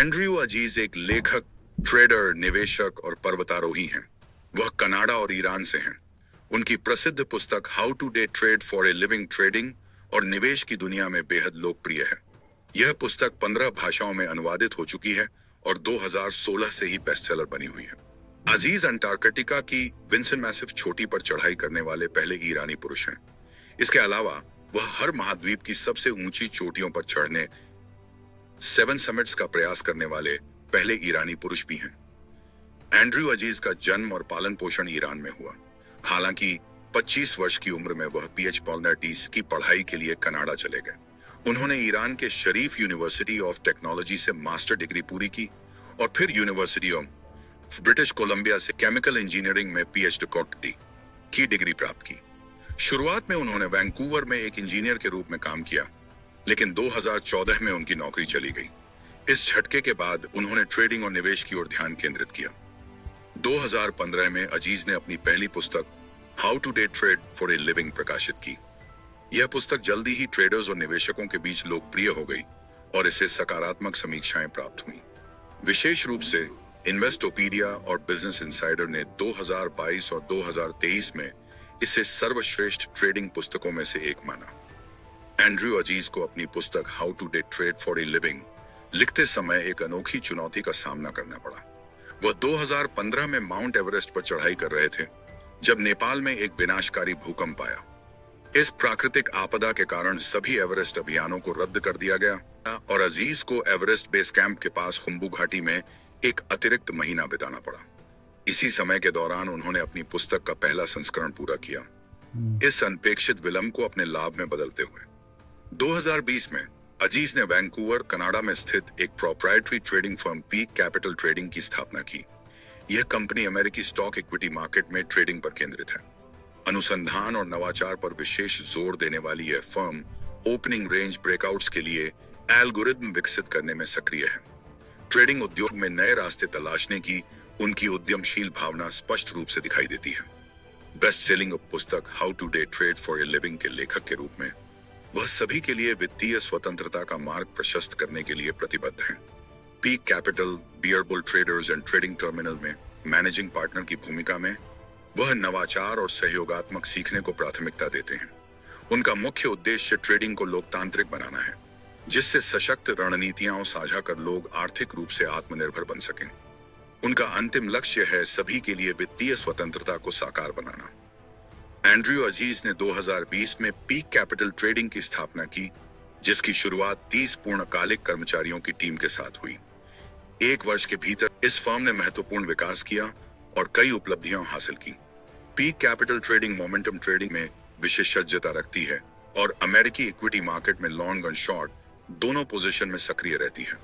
Andrew अजीज एक लेखक, trader, निवेशक और पर्वतारोही हैं। वह कनाडा और ईरान से हैं। उनकी प्रसिद्ध पुस्तक how to day trade for a living trading और निवेश की दुनिया में बेहद लोकप्रिय है। यह पुस्तक 15 भाषाओं में अनुवादित हो चुकी है और 2016 से ही बेस्टसेलर बनी हुई है। अजीज अंटार्कटिका की विंसन मैसिव चोटी पर चढ़ाई करने वाले पहले ईरानी पुरुष हैं। इसके अलावा वह हर महाद्वीप की सबसे ऊंची चोटियों पर चढ़ने 7 समिट्स का प्रयास करने वाले पहले ईरानी पुरुष भी हैं। एंड्रयू अजीज का जन्म और पालन पोषण ईरान में हुआ। हालांकि 25 वर्ष की उम्र में वह पीएच पॉलनेटिस की पढ़ाई के लिए कनाडा चले गए। उन्होंने ईरान के शरीफ यूनिवर्सिटी ऑफ टेक्नोलॉजी से मास्टर डिग्री पूरी की और फिर यूनिवर्सिटी ऑफ ब्रिटिश कोलंबिया से केमिकल इंजीनियरिंग में पीएचडी की डिग्री प्राप्त की। शुरुआत में उन्होंने वैंकूवर में एक इंजीनियर के रूप में काम किया, लेकिन 2014 में उनकी नौकरी चली गई। इस झटके के बाद उन्होंने ट्रेडिंग और निवेश की ओर ध्यान केंद्रित किया। 2015 में अजीज ने अपनी पहली पुस्तक how to day trade for a living प्रकाशित की। यह पुस्तक जल्दी ही ट्रेडर्स और निवेशकों के बीच लोकप्रिय हो गई और इसे सकारात्मक समीक्षाएं प्राप्त हुई। विशेष रूप से इन्वेस्टोपीडिया और बिजनेस इनसाइडर ने 2022 और 2023 में इसे सर्वश्रेष्ठ ट्रेडिंग पुस्तकों में से एक माना। एंड्रयू अजीज को अपनी पुस्तक how to day trade for a living लिखते समय एक अनोखी चुनौती का सामना करना पड़ा। वह 2015 में माउंट एवरेस्ट पर चढ़ाई कर रहे थे जब नेपाल में एक विनाशकारी भूकंप आया। इस प्राकृतिक आपदा के कारण सभी एवरेस्ट अभियानों को रद्द कर दिया गया और अजीज को एवरेस्ट बेस कैंप के पास खुम्बू घाटी में एक अतिरिक्त महीना बिताना पड़ा। इसी समय के दौरान उन्होंने अपनी पुस्तक का पहला संस्करण पूरा किया, इस अनपेक्षित विलंब को अपने लाभ में बदलते हुए। 2020 में अजीज ने वैंकूवर, कनाडा में स्थित एक proprietary trading firm peak capital trading की स्थापना की। यह कंपनी अमेरिकी स्टॉक इक्विटी मार्केट में ट्रेडिंग पर केंद्रित है। अनुसंधान और नवाचार पर विशेष जोर देने वाली यह फर्म ओपनिंग रेंज ब्रेकआउट्स के लिए एल्गोरिथम विकसित करने में सक्रिय है। ट्रेडिंग उद्योग में नए रास्ते तलाशने की उनकी उद्यमशील भावना स्पष्ट रूप से दिखाई देती है। बेस्ट सेलिंग पुस्तक how to day trade for a living के लेखक के रूप में वह सभी के लिए वित्तीय स्वतंत्रता का मार्ग प्रशस्त करने के लिए प्रतिबद्ध हैं। Peak Capital, Bearbull Traders and Trading Terminal में मैनेजिंग पार्टनर की भूमिका में वह नवाचार और सहयोगात्मक सीखने को प्राथमिकता देते हैं। उनका मुख्य उद्देश्य ट्रेडिंग को लोकतांत्रिक बनाना है, जिससे सशक्त रणनीतियां साझा कर लोग आर्थिक रूप से आत्मनिर्भर बन सकें। उनका अंतिम लक्ष्य है सभी के लिए वित्तीय स्वतंत्रता को साकार बनाना। एंड्रयू अजीज ने 2020 में पीक कैपिटल ट्रेडिंग की स्थापना की, जिसकी शुरुआत 30 पूर्णकालिक कर्मचारियों की टीम के साथ हुई। एक वर्ष के भीतर इस फर्म ने महत्वपूर्ण विकास किया और कई उपलब्धियां हासिल की। Peak capital trading momentum trading में विशेषज्ञता रखती है और अमेरिकी इक्विटी मार्केट में लॉन्ग और शॉर्ट दोनों पोजीशन में सक्रिय रहती है।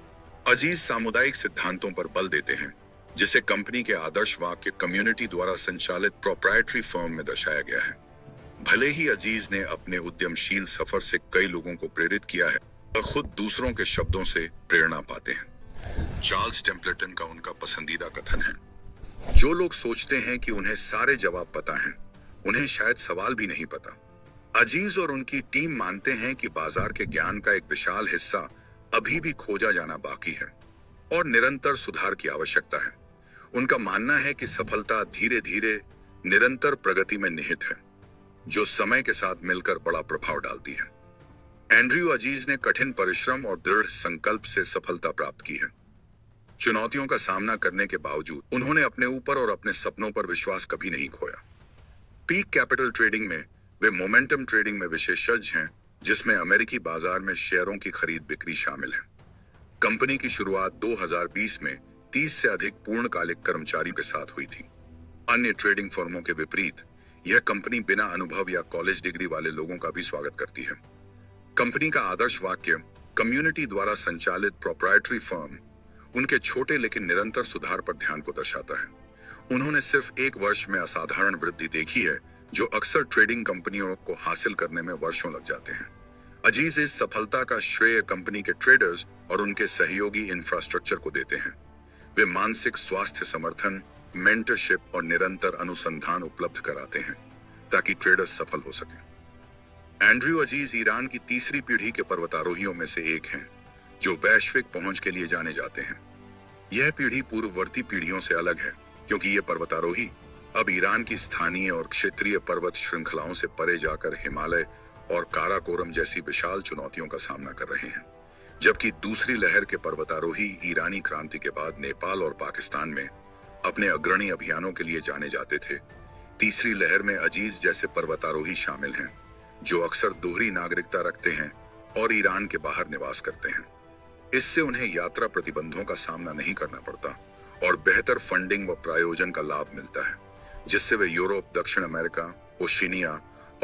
अजीज सामुदायिक सिद्धांतों पर बल देते हैं, जिसे कंपनी के आदर्श वाक्य कम्युनिटी द्वारा संचालित प्रोप्राइटरी फर्म में दर्शाया गया है। भले ही अजीज ने अपने उद्यमशील सफर से कई लोगों को प्रेरित किया है, वह खुद दूसरों के शब्दों से प्रेरणा पाते हैं। चार्ल्स टेम्पलेटन का उनका पसंदीदा कथन है, जो लोग सोचते हैं कि उन्हें सारे जवाब पता हैं, उन्हें शायद सवाल भी नहीं पता। अजीज और उनकी टीम मानते हैं कि बाजार के ज्ञान का एक विशाल हिस्सा अभी भी खोजा जाना बाकी है और निरंतर सुधार की आवश्यकता है। उनका मानना है कि सफलता धीरे धीरे निरंतर प्रगति में निहित है, जो समय के साथ मिलकर बड़ा प्रभाव डालती है। एंड्रयू अजीज ने कठिन परिश्रम और दृढ़ संकल्प से सफलता प्राप्त की है। चुनौतियों का सामना करने के बावजूद उन्होंने अपने ऊपर और अपने सपनों पर विश्वास कभी नहीं खोया। पीक कैपिटल ट्रेडिंग में वे मोमेंटम ट्रेडिंग में विशेषज्ञ हैं, जिसमें अमेरिकी बाजार में शेयरों की खरीद बिक्री शामिल है। कंपनी की शुरुआत 2020 में 30 से अधिक पूर्णकालिक कर्मचारियों के साथ हुई थी। अन्य ट्रेडिंग फर्मों के विपरीत यह कंपनी बिना अनुभव या कॉलेज डिग्री वाले लोगों का भी स्वागत करती है। कंपनी का आदर्श वाक्य कम्युनिटी द्वारा संचालित प्रोप्राइटरी फर्म उनके छोटे लेकिन निरंतर सुधार पर ध्यान को दर्शाता है। उन्होंने सिर्फ एक वर्ष में असाधारण वृद्धि देखी है, जो अक्सर ट्रेडिंग कंपनियों को हासिल करने में वर्षों लग जाते हैं। अजीज इस सफलता का श्रेय कंपनी के ट्रेडर्स और उनके सहयोगी इंफ्रास्ट्रक्चर को देते हैं। वे मानसिक स्वास्थ्य समर्थन, मेंटरशिप और निरंतर अनुसंधान उपलब्ध कराते हैं ताकि ट्रेडर्स सफल हो सकें। एंड्रयू अजीज ईरान की तीसरी पीढ़ी के पर्वतारोहियों में से एक हैं, जो वैश्विक पहुंच के लिए जाने जाते हैं। यह पीढ़ी पूर्ववर्ती पीढ़ियों से अलग है क्योंकि ये पर्वतारोही अब ईरान की स्थानीय और क्षेत्रीय पर्वत श्रृंखलाओं से परे जाकर हिमालय और काराकोरम जैसी विशाल चुनौतियों का सामना कर रहे हैं। जबकि दूसरी लहर के पर्वतारोही ईरानी क्रांति के बाद नेपाल और पाकिस्तान में अपने अग्रणी अभियानों के लिए जाने जाते थे, तीसरी लहर में अजीज जैसे पर्वतारोही शामिल हैं, जो अक्सर दोहरी नागरिकता रखते हैं और ईरान के बाहर निवास करते हैं। इससे उन्हें यात्रा प्रतिबंधों का सामना नहीं करना पड़ता और बेहतर फंडिंग व प्रायोजन का लाभ मिलता है, जिससे वे यूरोप, दक्षिण अमेरिका, ओशिनिया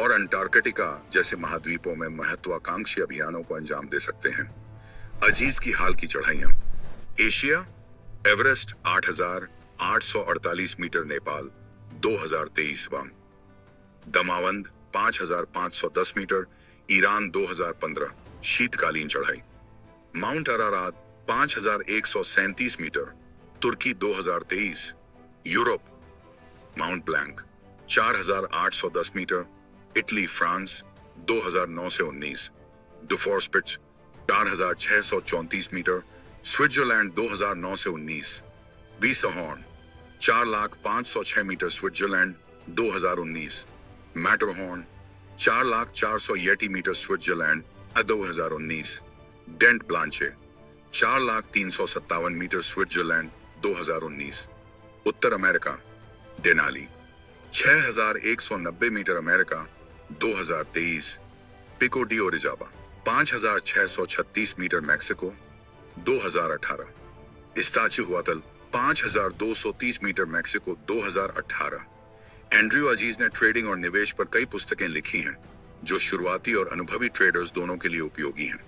और अंटार्कटिका जैसे महाद्वीपों में महत्वाकांक्षी अभियानों को अंजाम दे सकते हैं। अजीज की हाल की चढ़ाइयां। एशिया, एवरेस्ट 8,848 मीटर, नेपाल 2023 वां। दमावंद 5,510 मीटर, ईरान 2015 शीतकालीन चढ़ाई। माउंट अरारात 5,137 मीटर, तुर्की 2023, Europe. Mount Blanc 4,810 metre, Italy, France 2009 से 19। डुफोर्स्पिट्ज 4,634 मीटर, स्विट्जरलैंड 2009 से 19। Weisshorn 4,05,106 metre, Switzerland 2019। Matterhorn 4,04,080 metre, Switzerland 2019। Dent Blanche 4,03,57 metre, Switzerland 2019। उत्तर America Denali 6,190 metre, America 2023। Pico de Orizaba 5,636 metre, Mexico 2018। Iztaccihuatl 5,230 metre, Mexico 2018। Andrew Aziz ने trading और निवेश पर कई पुस्तकें लिखी हैं जो शुरुआती और अनुभवी ट्रेडर्स दोनों के लिए उपयोगी हैं।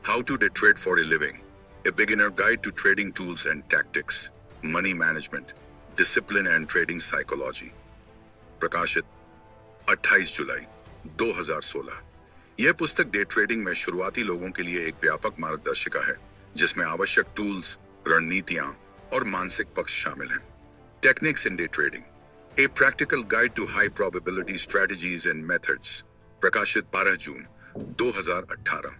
How to day trade for a living, a beginner guide to trading tools and tactics, money management, discipline and trading psychology, प्रकाशित 28 जुलाई 2016। यह पुस्तक डे ट्रेडिंग में शुरुआती लोगों के लिए एक व्यापक मार्गदर्शिका है जिसमें आवश्यक टूल्स, रणनीतियां और मानसिक पक्ष शामिल हैं। Techniques in day trading, a practical guide to high probability strategies and methods, प्रकाशित 12 जून 2018।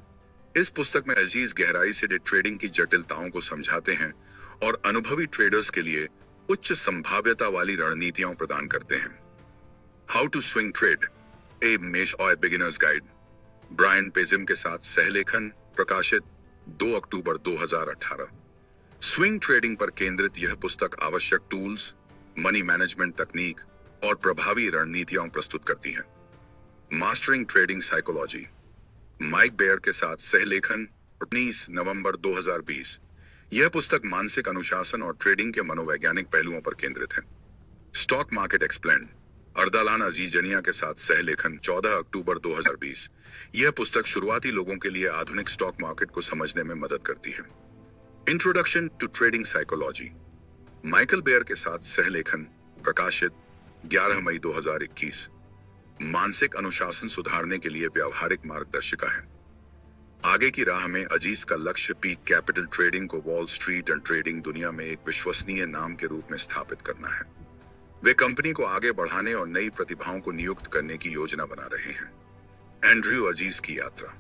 इस पुस्तक में अजीज गहराई से डे ट्रेडिंग की जटिलताओं को समझाते हैं और अनुभवी ट्रेडर्स के लिए उच्च संभाव्यता वाली रणनीतियां प्रदान करते हैं। How to swing trade, a mesh और बिगिनर्स गाइड, ब्रायन पेजिम के साथ सहलेखन, प्रकाशित 2 अक्टूबर 2018। स्विंग ट्रेडिंग पर केंद्रित यह पुस्तक आवश्यक टूल्स, मनी मैनेजमेंट तकनीक और प्रभावी रणनीतियां प्रस्तुत करती है। Mastering trading psychology, Mike Baehr के साथ सहलेखन, 19 नवंबर 2020। यह पुस्तक मानसिक अनुशासन और ट्रेडिंग के मनोवैज्ञानिक पहलुओं पर केंद्रित है। स्टॉक मार्केट एक्सप्लेन्ड, अर्दालान अजीजनिया के साथ सहलेखन, 14 अक्टूबर 2020। यह पुस्तक शुरुआती लोगों के लिए आधुनिक स्टॉक मार्केट को समझने में मदद करती है। Introduction to trading psychology, Michael Baehr के साथ सहलेखन, प्रकाशित 11 मई 2021। मानसिक अनुशासन सुधारने के लिए व्यावहारिक मार्गदर्शिका है। आगे की राह में अजीज का लक्ष्य पीक कैपिटल ट्रेडिंग को वॉल स्ट्रीट एंड ट्रेडिंग दुनिया में एक विश्वसनीय नाम के रूप में स्थापित करना है। वे कंपनी को आगे बढ़ाने और नई प्रतिभाओं को नियुक्त करने की योजना बना रहे हैं। एंड्रयू अजीज की यात्रा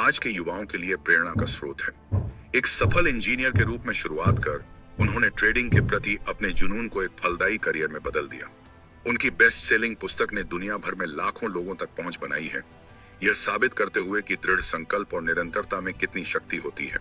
आज के युवाओं के लिए प्रेरणा का स्रोत है। एक सफल इंजीनियर के रूप में शुरुआत कर उन्होंने ट्रेडिंग के प्रति अपने जुनून को एक फलदायी करियर में बदल दिया। उनकी बेस्ट सेलिंग पुस्तक ने दुनिया भर में लाखों लोगों तक पहुंच बनाई है, यह साबित करते हुए कि दृढ़ संकल्प और निरंतरता में कितनी शक्ति होती है।